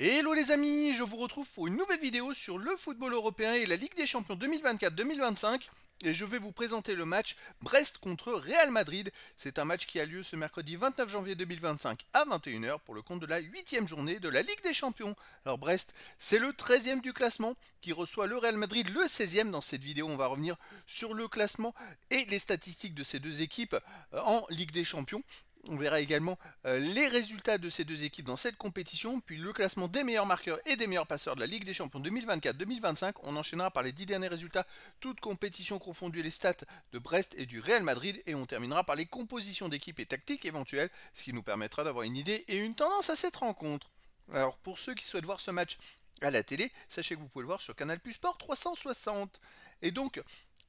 Hello les amis, je vous retrouve pour une nouvelle vidéo sur le football européen et la Ligue des Champions 2024-2025 et je vais vous présenter le match Brest contre Real Madrid. C'est un match qui a lieu ce mercredi 29 janvier 2025 à 21 h pour le compte de la 8e journée de la Ligue des Champions. Alors Brest, c'est le 13e du classement qui reçoit le Real Madrid, le 16e. Dans cette vidéo, on va revenir sur le classement et les statistiques de ces deux équipes en Ligue des Champions. On verra également les résultats de ces deux équipes dans cette compétition, puis le classement des meilleurs marqueurs et des meilleurs passeurs de la Ligue des Champions 2024-2025. On enchaînera par les 10 derniers résultats, toutes compétitions confondues, les stats de Brest et du Real Madrid, et on terminera par les compositions d'équipes et tactiques éventuelles, ce qui nous permettra d'avoir une idée et une tendance à cette rencontre. Alors pour ceux qui souhaitent voir ce match à la télé, sachez que vous pouvez le voir sur Canal+ Sport 360. Et donc,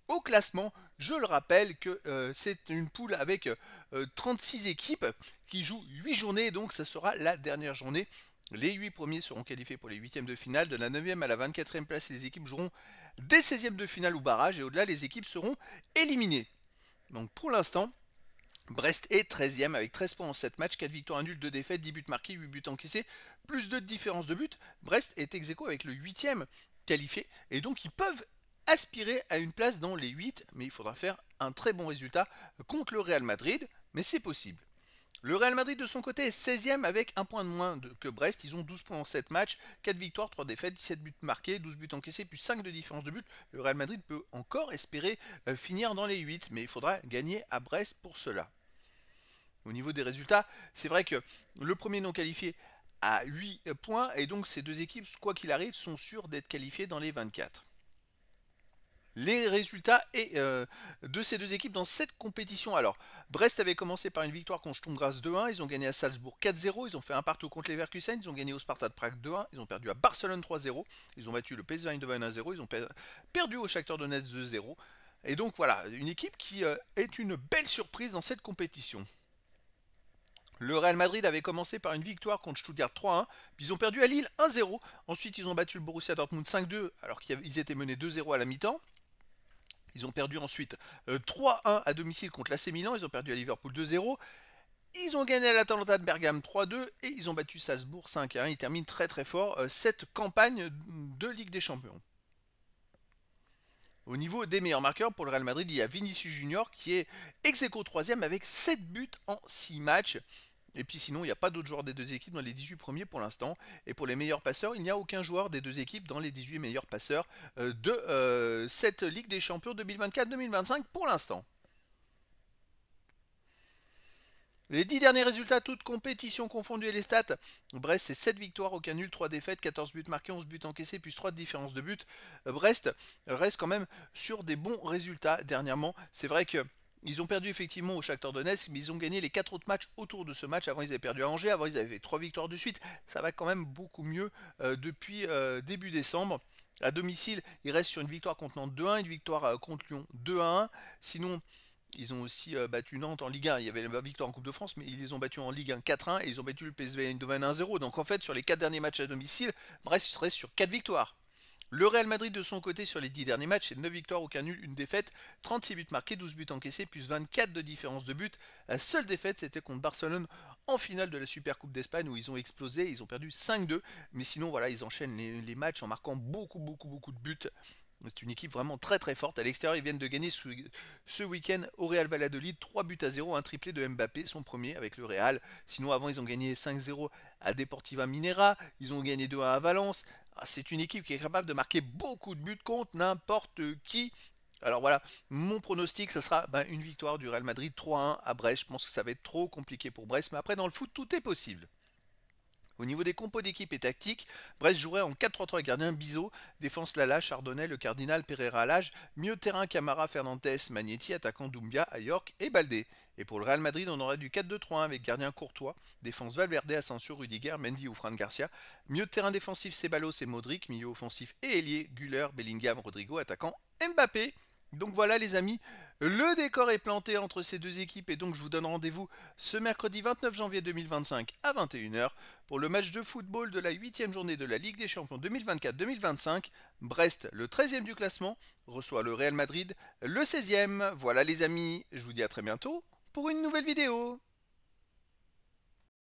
au classement, je le rappelle que c'est une poule avec 36 équipes qui jouent 8 journées, donc ça sera la dernière journée. Les 8 premiers seront qualifiés pour les 8e de finale. De la 9e à la 24e place, les équipes joueront des 16e de finale ou barrage, et au-delà, les équipes seront éliminées. Donc pour l'instant, Brest est 13e avec 13 points en 7 matchs, 4 victoires, 1 nul, 2 défaites, 10 buts marqués, 8 buts encaissés, plus de différence de but. Brest est ex-aequo avec le 8e qualifié, et donc ils peuvent aspirer à une place dans les 8, mais il faudra faire un très bon résultat contre le Real Madrid, mais c'est possible. Le Real Madrid de son côté est 16e avec un point de moins que Brest. Ils ont 12 points en 7 matchs, 4 victoires, 3 défaites, 17 buts marqués, 12 buts encaissés, plus 5 de différence de but. Le Real Madrid peut encore espérer finir dans les 8, mais il faudra gagner à Brest pour cela. Au niveau des résultats, c'est vrai que le premier non qualifié a 8 points, et donc ces deux équipes, quoi qu'il arrive, sont sûres d'être qualifiées dans les 24. Les résultats de ces deux équipes dans cette compétition. Alors, Brest avait commencé par une victoire contre Sturm Graz 2-1, ils ont gagné à Salzbourg 4-0, ils ont fait un partout contre Leverkusen, ils ont gagné au Sparta de Prague 2-1, ils ont perdu à Barcelone 3-0, ils ont battu le PSV Eindhoven 1-0, ils ont perdu au Shakhtar Donetsk 2-0. Et donc voilà, une équipe qui est une belle surprise dans cette compétition. Le Real Madrid avait commencé par une victoire contre Stuttgart 3-1, puis ils ont perdu à Lille 1-0. Ensuite, ils ont battu le Borussia Dortmund 5-2, alors qu'ils étaient menés 2-0 à la mi-temps. Ils ont perdu ensuite 3-1 à domicile contre l'AC Milan, ils ont perdu à Liverpool 2-0. Ils ont gagné à l'Atalanta de Bergame 3-2 et ils ont battu Salzbourg 5-1. Ils terminent très très fort cette campagne de Ligue des Champions. Au niveau des meilleurs marqueurs pour le Real Madrid, il y a Vinicius Junior qui est ex-aequo 3e avec 7 buts en 6 matchs. Et puis sinon, il n'y a pas d'autres joueurs des deux équipes dans les 18 premiers pour l'instant. Et pour les meilleurs passeurs, il n'y a aucun joueur des deux équipes dans les 18 meilleurs passeurs de cette Ligue des Champions 2024-2025 pour l'instant. Les 10 derniers résultats, toutes compétitions confondues et les stats. Brest, c'est 7 victoires, aucun nul, 3 défaites, 14 buts marqués, 11 buts encaissés, plus 3 de différence de but. Brest reste quand même sur des bons résultats dernièrement. C'est vrai que ils ont perdu effectivement au Shakhtar Donetsk, mais ils ont gagné les 4 autres matchs autour de ce match. Avant, ils avaient perdu à Angers, avant, ils avaient fait 3 victoires de suite. Ça va quand même beaucoup mieux depuis début décembre. À domicile, ils restent sur une victoire contre Nantes 2-1, une victoire contre Lyon 2-1. Sinon, ils ont aussi battu Nantes en Ligue 1. Il y avait la victoire en Coupe de France, mais ils les ont battus en Ligue 1 4-1 et ils ont battu le PSV Eindhoven 1-0. Donc en fait, sur les 4 derniers matchs à domicile, Brest reste sur 4 victoires. Le Real Madrid de son côté sur les 10 derniers matchs, c'est 9 victoires, aucun nul, une défaite, 36 buts marqués, 12 buts encaissés, plus 24 de différence de but. La seule défaite, c'était contre Barcelone en finale de la Super Coupe d'Espagne où ils ont explosé, ils ont perdu 5-2. Mais sinon, voilà, ils enchaînent les matchs en marquant beaucoup de buts. C'est une équipe vraiment très très forte. À l'extérieur, ils viennent de gagner ce week-end au Real Valladolid 3 buts à 0, un triplé de Mbappé, son premier avec le Real. Sinon, avant, ils ont gagné 5-0 à Deportiva Minera, ils ont gagné 2-1 à Valence. C'est une équipe qui est capable de marquer beaucoup de buts contre n'importe qui. Alors voilà, mon pronostic, ça sera une victoire du Real Madrid 3-1 à Brest. Je pense que ça va être trop compliqué pour Brest, mais après, dans le foot, tout est possible. Au niveau des compos d'équipe et tactique, Brest jouerait en 4-3-3 gardien Bizot, défense Lala, Chardonnay, le Cardinal, Pereira à l'âge, milieu de terrain Camara, Fernandes, Magnetti, attaquant Doumbia, Ayork et Baldé. Et pour le Real Madrid, on aurait du 4-2-3-1 avec gardien Courtois, défense Valverde, Asensio, Rudiger, Mendy ou Fran Garcia, milieu de terrain défensif Ceballos et Modric, milieu offensif et ailier Güler, Bellingham, Rodrigo, attaquant Mbappé. Donc voilà les amis, le décor est planté entre ces deux équipes et donc je vous donne rendez-vous ce mercredi 29 janvier 2025 à 21 h pour le match de football de la 8e journée de la Ligue des Champions 2024-2025. Brest, le 13e du classement, reçoit le Real Madrid, le 16e. Voilà les amis, je vous dis à très bientôt pour une nouvelle vidéo.